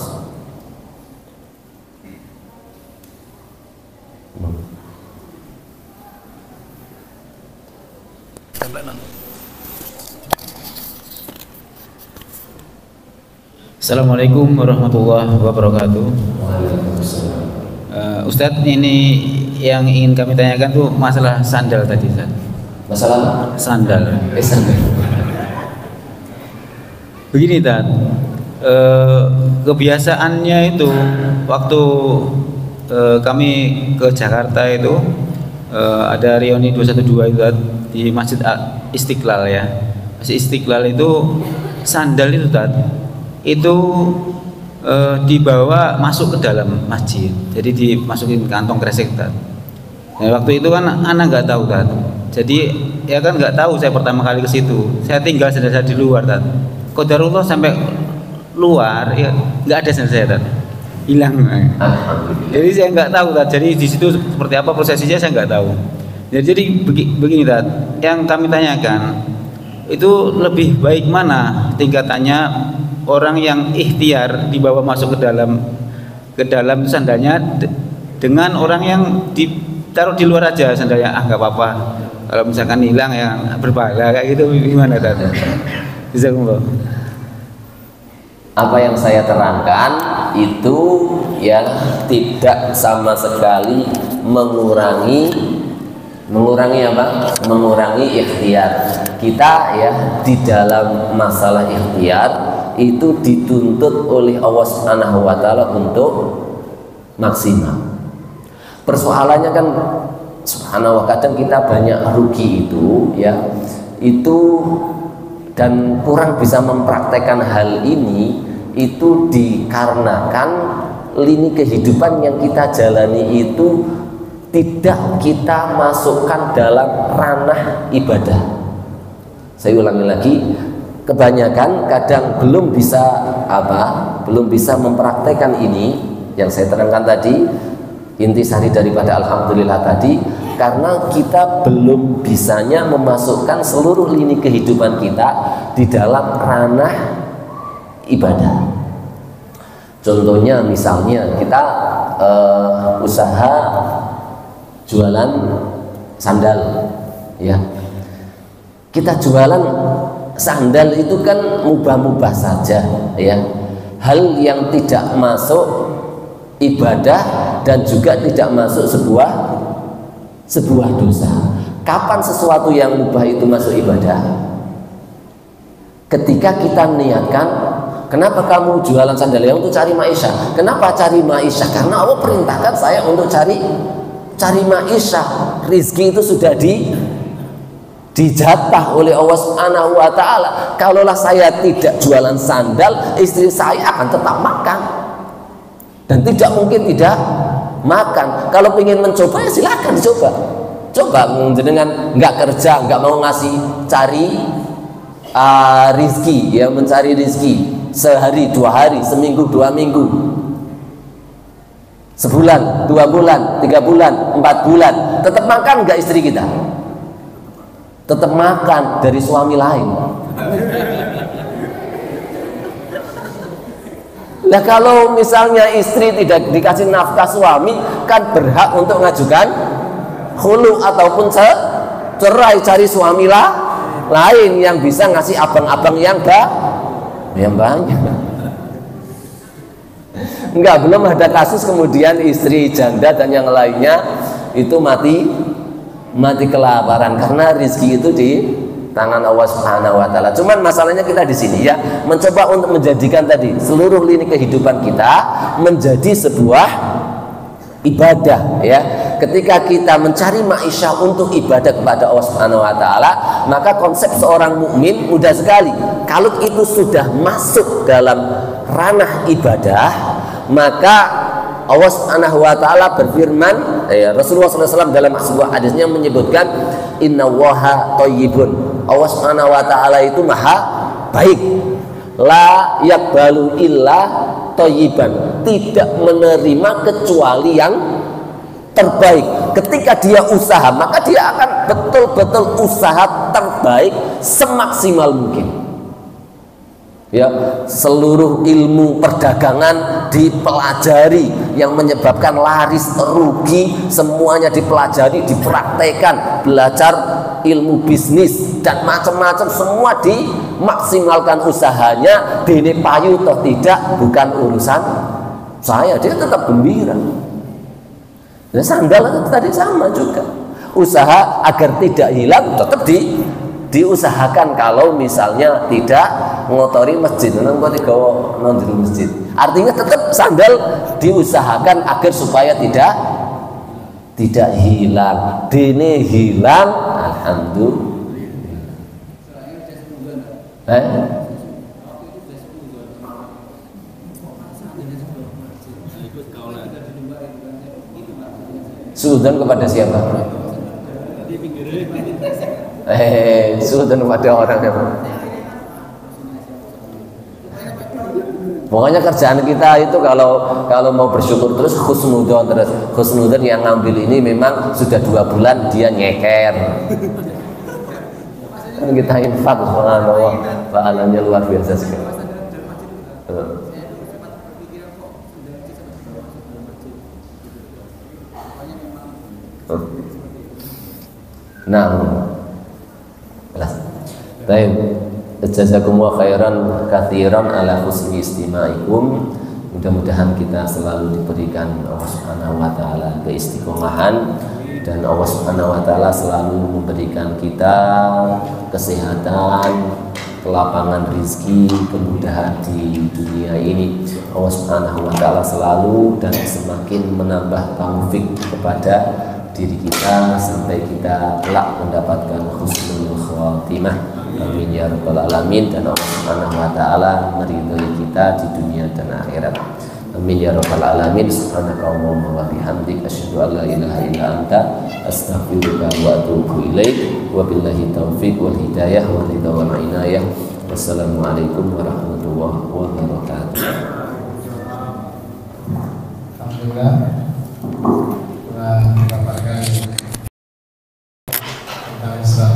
[SPEAKER 4] Assalamualaikum warahmatullahi wabarakatuh. Ustadz, ini yang ingin kami tanyakan tuh masalah sandal tadi, Ustadz.
[SPEAKER 2] Masalah
[SPEAKER 4] sandal.
[SPEAKER 2] Sandal.
[SPEAKER 4] Begini, Ustadz, kebiasaannya itu waktu kami ke Jakarta itu ada reuni 212 itu di Masjid Istiqlal ya. Masjid Istiqlal itu sandal itu, Ustadz, itu dibawa masuk ke dalam masjid, jadi dimasukin kantong kresek. Nah, waktu itu kan anak nggak tahu kan, jadi ya kan nggak tahu, saya pertama kali ke situ, saya tinggal sandal saya di luar. Qadarullah sampai luar ya nggak ada sandal saya, hilang. Jadi saya nggak tahu, jadi di situ seperti apa prosesnya saya nggak tahu. Jadi begini, yang kami tanyakan itu lebih baik mana tingkatannya, orang yang ikhtiar dibawa masuk ke dalam sandalnya dengan orang yang ditaruh di luar aja sandalnya, nggak apa-apa, kalau misalkan hilang ya berpahala, kayak gitu, gimana tadi? Jazakumullah.
[SPEAKER 2] Apa yang saya terangkan itu ya tidak sama sekali mengurangi apa? Mengurangi ikhtiar kita ya. Di dalam masalah ikhtiar itu dituntut oleh Allah Subhanahu wa taala untuk maksimal. Persoalannya kan subhanallah, kadang kita banyak rugi itu ya, itu dan kurang bisa mempraktekkan hal ini, itu dikarenakan lini kehidupan yang kita jalani itu tidak kita masukkan dalam ranah ibadah. Saya ulangi lagi, kebanyakan kadang belum bisa mempraktekkan ini yang saya terangkan tadi, intisari daripada alhamdulillah tadi, karena kita belum bisanya memasukkan seluruh lini kehidupan kita di dalam ranah ibadah. Contohnya misalnya kita usaha jualan sandal, ya. Kita jualan sandal itu kan mubah-mubah saja, ya. Hal yang tidak masuk ibadah dan juga tidak masuk sebuah dosa. Kapan sesuatu yang mubah itu masuk ibadah? Ketika kita niatkan, kenapa kamu jualan sandal? Ya untuk cari maisha. Kenapa cari maisha? Karena Allah perintahkan saya untuk cari maisha. Rizki itu sudah dijatah oleh Allah Subhanahu wa taala. Kalaulah saya tidak jualan sandal, istri saya akan tetap makan. Dan tidak mungkin tidak makan. Kalau ingin mencoba ya silakan dicoba. Coba dengan nggak kerja, nggak mau ngasih cari rizki, ya, mencari rizki sehari, 2 hari, seminggu, 2 minggu, sebulan, 2 bulan, 3 bulan, 4 bulan, tetap makan nggak istri kita? Tetap makan dari suami lain. Nah kalau misalnya istri tidak dikasih nafkah suami, kan berhak untuk mengajukan khulu ataupun cerai, cari suami lain yang bisa ngasih abang-abang yang banyak. Enggak, belum ada kasus kemudian istri janda dan yang lainnya itu mati kelaparan karena rezeki itu di tangan Allah Subhanahu wa taala. Cuman masalahnya kita di sini, ya, mencoba untuk menjadikan tadi seluruh lini kehidupan kita menjadi sebuah ibadah, ya. Ketika kita mencari maisha untuk ibadah kepada Allah Subhanahu wa taala, maka konsep seorang mukmin mudah sekali. Kalau itu sudah masuk dalam ranah ibadah, maka Allah Subhanahu wa taala berfirman, Rasulullah SAW dalam sebuah hadisnya menyebutkan innallaha thayyibun. Allah Subhanahu wa taala itu maha baik. La yaqbalu illa thayyiban. Tidak menerima kecuali yang terbaik. Ketika dia usaha, maka dia akan betul-betul usaha terbaik semaksimal mungkin. Ya, seluruh ilmu perdagangan dipelajari, yang menyebabkan laris rugi semuanya dipelajari, dipraktekkan, belajar ilmu bisnis dan macam-macam, semua dimaksimalkan usahanya. Dene payu atau tidak bukan urusan saya, dia tetap gembira. Nah, sandal itu tadi sama juga, usaha agar tidak hilang tetap diusahakan. Kalau misalnya tidak ngotori masjid, nang di masjid, artinya tetap sandal diusahakan agar supaya tidak hilang. Dene hilang, alhamdulillah. Sudan kepada siapa? Sudan kepada orang apa? Pokoknya kerjaan kita itu kalau mau bersyukur terus husnudon terus. Husnudon yang ngambil ini memang sudah 2 bulan dia nyeker. Kita infak, subhanallah, pahalanya luar biasa sekali. Nah, baik. Jazakumullah khairan katsiran ala husni istima'ikum. Mudah-mudahan kita selalu diberikan Allah Subhanahu wa taala keistiqomahan, dan Allah Subhanahu wa taala selalu memberikan kita kesehatan, kelapangan rezeki, kemudahan di dunia ini. Allah Subhanahu wa taala selalu dan semakin menambah taufik kepada diri kita sampai kita kelak mendapatkan husnul khatimah. Amin ya rabbal alamin. Dan Allah Subhanahu wa taala meridhai kita di dunia dan akhirat. Amin ya rabbal alamin. Subhanakallahumma wa bihamdik asyhadu an la ilaha illa anta astaghfiruka wa atubu ilaik. Wa billahi taufiq wal hidayah wal ridha wal inayah. Wassalamualaikum warahmatullahi wabarakatuh.
[SPEAKER 5] Alhamdulillah. Mendapatkan tentang Islam